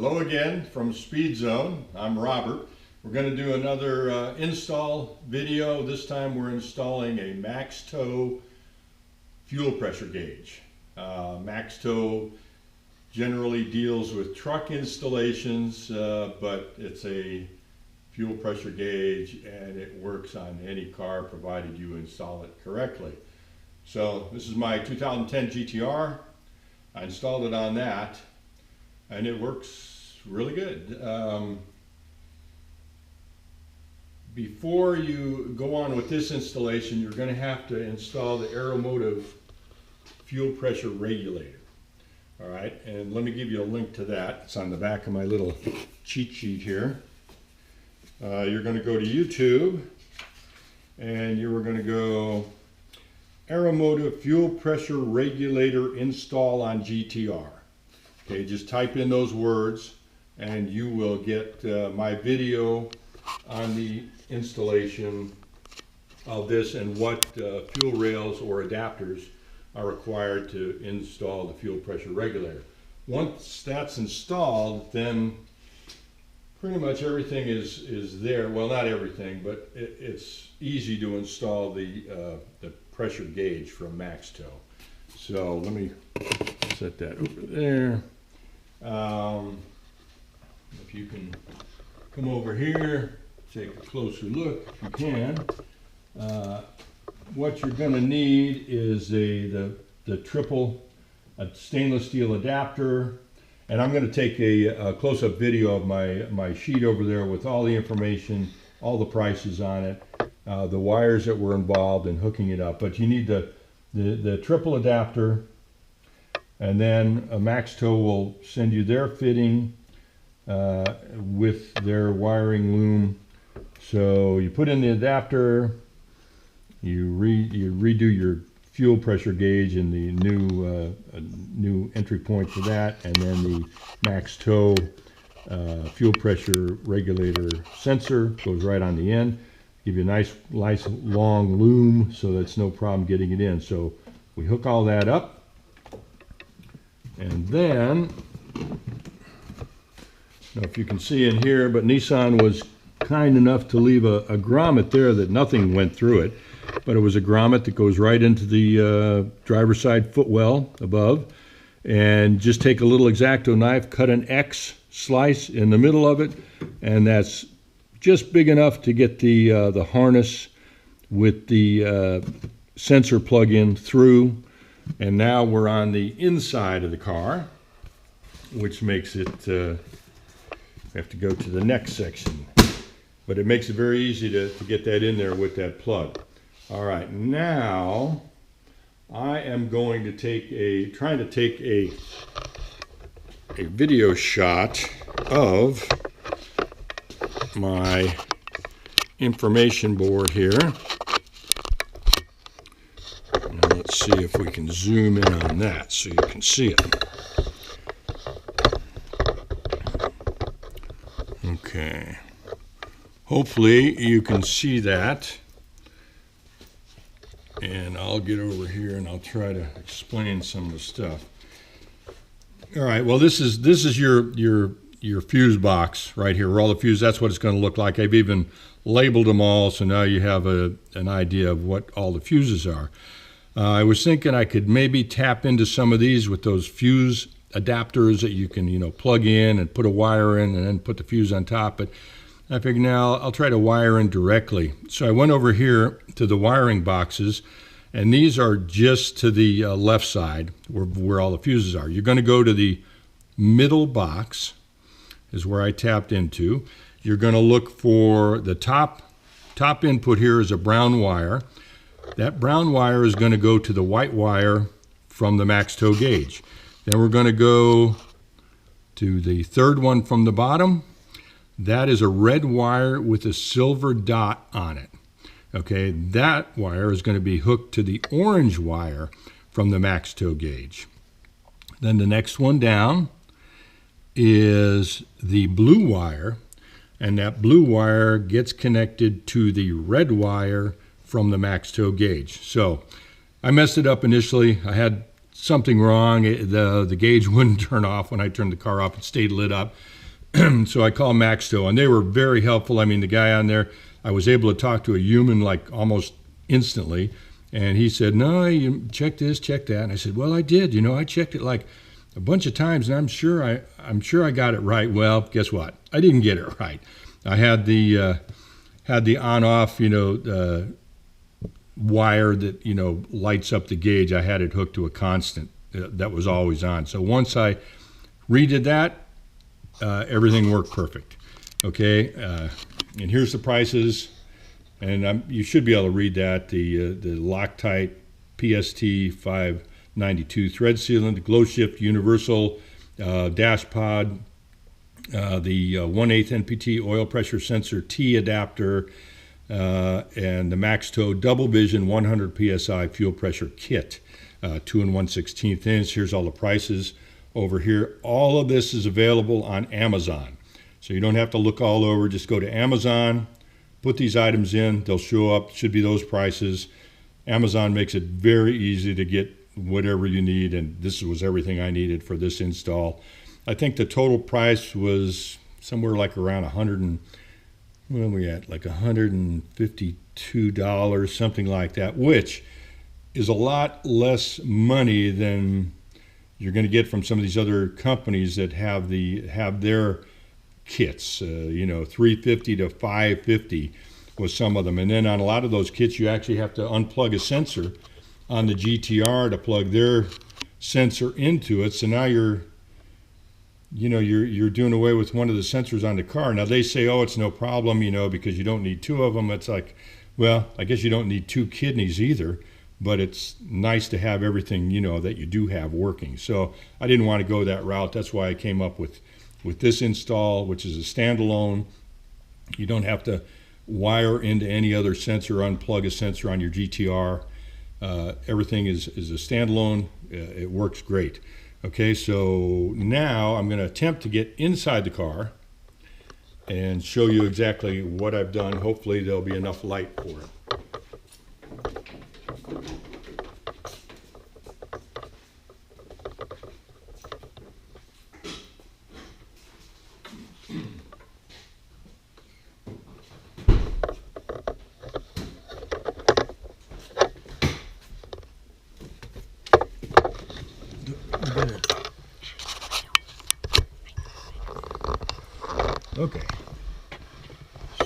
Hello again from Speed Zone. I'm Robert. We're going to do another install video. This time we're installing a MaxTow fuel pressure gauge. MaxTow generally deals with truck installations, but it's a fuel pressure gauge and it works on any car provided you install it correctly. So this is my 2010 GTR. I installed it on that and it works really good. Before you go on with this installation, you're going to have to install the Aeromotive fuel pressure regulator. All right, and let me give you a link to that. It's on the back of my little cheat sheet here. You're going to go to YouTube and you're going to go Aeromotive fuel pressure regulator install on GTR. Okay, just type in those words and you will get my video on the installation of this and what fuel rails or adapters are required to install the fuel pressure regulator. Once that's installed, then pretty much everything is there. Well, not everything, but it's easy to install the pressure gauge from MaxTow. So let me set that over there. If you can come over here, take a closer look if you can. What you're going to need is the triple stainless steel adapter, and I'm going to take a close-up video of my sheet over there with all the information, all the prices on it, the wires that were involved in hooking it up. But you need the triple adapter, and then MaxTow will send you their fitting with their wiring loom. So you put in the adapter, you redo your fuel pressure gauge and the new entry point for that, and then the MaxTow fuel pressure regulator sensor goes right on the end. Give you a nice long loom so that's no problem getting it in. So we hook all that up, and then, I don't know if you can see in here, but Nissan was kind enough to leave a grommet there that nothing went through it, but it was a grommet that goes right into the driver's side footwell above, and just take a little X-Acto knife, cut an X slice in the middle of it, and that's just big enough to get the harness with the sensor plug-in through. And now we're on the inside of the car, which makes it we have to go to the next section, but it makes it very easy to get that in there with that plug. All right, now I am going to trying to take a video shot of my information board here. Now let's see if we can zoom in on that so you can see it. Okay, hopefully you can see that, and I'll get over here and I'll try to explain some of the stuff. All right, well, this is your fuse box right here, where all the fuses, that's what it's going to look like. I've even labeled them all, so now you have an idea of what all the fuses are. I was thinking I could maybe tap into some of these with those fuse adapters that you can, plug in and put a wire in and then put the fuse on top. But I figured now I'll try to wire in directly. So I went over here to the wiring boxes, and these are just to the left side where all the fuses are. You're going to go to the middle box, is where I tapped into. You're going to look for the top input. Here is a brown wire. That brown wire is going to go to the white wire from the MaxTow gauge. Then we're going to go to the third one from the bottom. That is a red wire with a silver dot on it. Okay, that wire is going to be hooked to the orange wire from the MaxTow gauge. Then the next one down is the blue wire, and that blue wire gets connected to the red wire from the MaxTow gauge. So I messed it up initially. I had something wrong. The gauge wouldn't turn off when I turned the car off. It stayed lit up. So I called MaxTow, and they were very helpful. I mean, the guy on there, I was able to talk to a human like almost instantly, and he said, no, you check this, check that. And I said, well, I did. You know, I checked it like a bunch of times, and I'm sure I got it right. Well, guess what? I didn't get it right. I had the on-off, wire that lights up the gauge. I had it hooked to a constant that was always on. So once I redid that, everything worked perfect. Okay, and here's the prices, and you should be able to read that. The Loctite PST 592 thread sealant, glow shift universal dash pod, the 1/8 NPT oil pressure sensor T adapter, and the MaxTow double vision 100 psi fuel pressure kit, 2 1/16 inch. Here's all the prices over here. All of this is available on Amazon, so you don't have to look all over. Just go to Amazon, put these items in, they'll show up. Should be those prices. Amazon makes it very easy to get whatever you need, and this was everything I needed for this install. I think the total price was somewhere like around like $152, something like that, which is a lot less money than you're going to get from some of these other companies that have their kits, $350 to $550 with some of them. And then on a lot of those kits, you actually have to unplug a sensor on the GTR to plug their sensor into it. So now you're doing away with one of the sensors on the car. Now they say, oh, it's no problem, because you don't need two of them. It's like, well, I guess you don't need two kidneys either, but it's nice to have everything, that you do have working. So I didn't want to go that route. That's why I came up with this install, which is a standalone. You don't have to wire into any other sensor, unplug a sensor on your GTR. Everything is a standalone. It works great. Okay, so now I'm going to attempt to get inside the car and show you exactly what I've done. Hopefully there'll be enough light for it. Okay,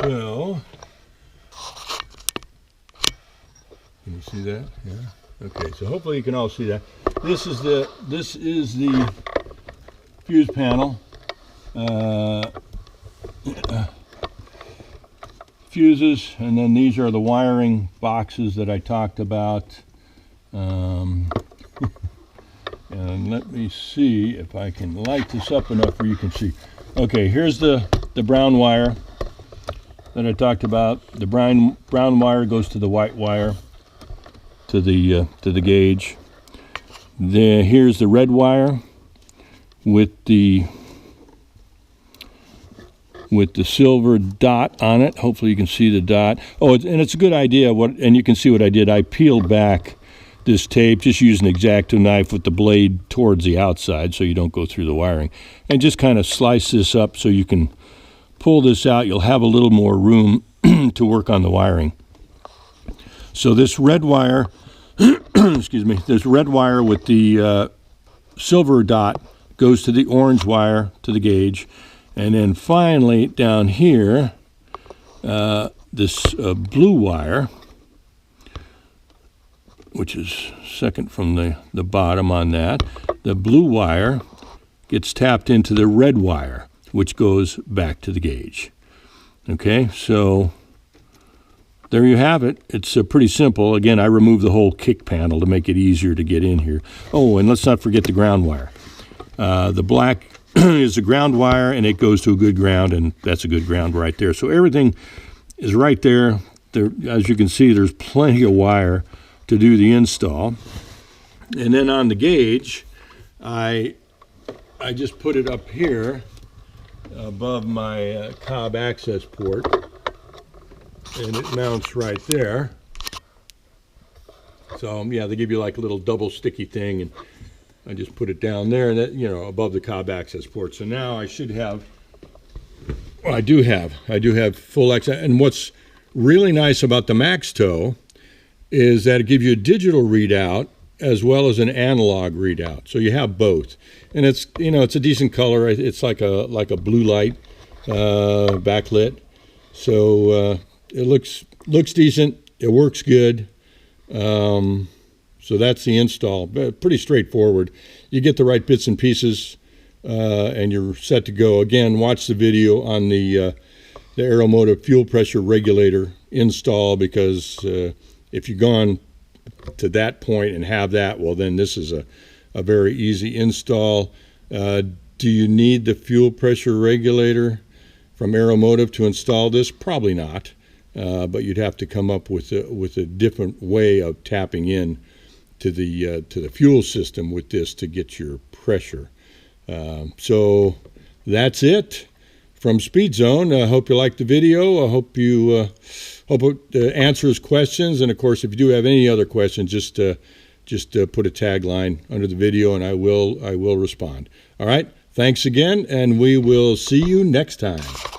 so can you see that? Yeah. Okay, so hopefully you can all see that. This is the fuse panel. Fuses, and then these are the wiring boxes that I talked about. And let me see if I can light this up enough where you can see. Okay, here's the brown wire that I talked about. The brown wire goes to the white wire to the gauge. Here's the red wire with the silver dot on it. Hopefully you can see the dot. Oh, and it's a good idea. And you can see what I did. I peeled back this tape, just use an X-Acto knife with the blade towards the outside so you don't go through the wiring, and just kind of slice this up so you can pull this out. You'll have a little more room to work on the wiring. So this red wire, excuse me, this red wire with the silver dot goes to the orange wire to the gauge, and then finally down here, this blue wire, which is second from the bottom on that. The blue wire gets tapped into the red wire, which goes back to the gauge. Okay, so there you have it. It's pretty simple. Again, I removed the whole kick panel to make it easier to get in here. Oh, and let's not forget the ground wire. The black is the ground wire, and it goes to a good ground, and that's a good ground right there. So everything is right there. As you can see, there's plenty of wire to do the install. And then on the gauge, I just put it up here above my cob access port, and it mounts right there. So yeah, they give you like a little double sticky thing, and I just put it down there, and that, you know, above the cob access port. So now I should have, well, I do have full access. And what's really nice about the MaxTow is that it gives you a digital readout as well as an analog readout. So you have both, and it's, you know, it's a decent color. It's like a blue light backlit. So it looks decent. It works good. So that's the install. Pretty straightforward. You get the right bits and pieces, and you're set to go. Again, watch the video on the Aeromotive fuel pressure regulator install, because if you've gone to that point and have that, well, then this is a very easy install. Do you need the fuel pressure regulator from Aeromotive to install this? Probably not, but you'd have to come up with a different way of tapping in to the fuel system with this to get your pressure. So that's it from Speed Zone. I hope you liked the video. I hope you hope it answers questions. And of course, if you do have any other questions, just put a tagline under the video, and I will respond. All right. Thanks again, and we will see you next time.